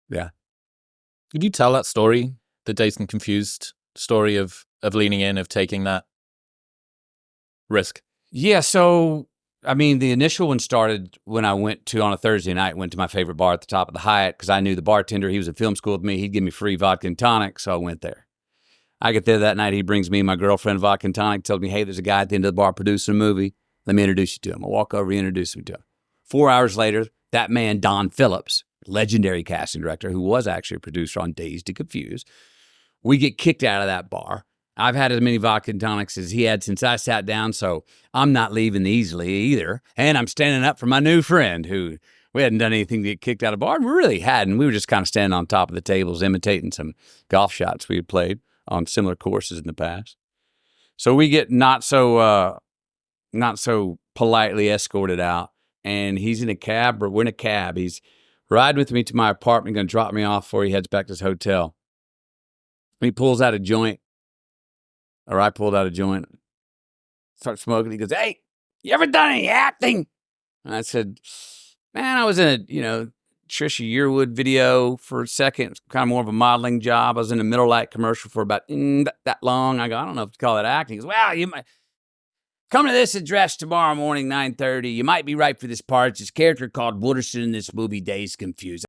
Yeah. Could you tell that story, the Dazed and Confused story of leaning in, of taking that risk? Yeah, so, I mean, the initial one started when I went to, on a Thursday night, went to my favorite bar at the top of the Hyatt because I knew the bartender. He was at film school with me. He'd give me free vodka and tonic, so I went there. I get there that night. He brings me and my girlfriend vodka and tonic, tells me, hey, there's a guy at the end of the bar producing a movie. Let me introduce you to him. I walk over, he introduces me to him. 4 hours later, that man, Don Phillips, legendary casting director, who was actually a producer on Dazed and Confused, we get kicked out of that bar. I've had as many vodka and tonics as he had since I sat down, so I'm not leaving easily either. And I'm standing up for my new friend who we hadn't done anything to get kicked out of the bar. We really hadn't. We were just kind of standing on top of the tables, imitating some golf shots we had played on similar courses in the past. So we get not so politely escorted out, and he's in a cab, or we're in a cab. He's riding with me to my apartment, going to drop me off before he heads back to his hotel. He pulls out a joint, or I pulled out a joint, start smoking. He goes, hey, you ever done any acting? And I said, man, I was in a, Trisha Yearwood video for a second, kind of more of a modeling job. I was in a Miller Lite commercial for about that long. I go, I don't know if to call it acting. He goes, well, you might come to this address tomorrow morning, 9:30. You might be right for this part. It's this character called Wooderson in this movie, Dazed Confused.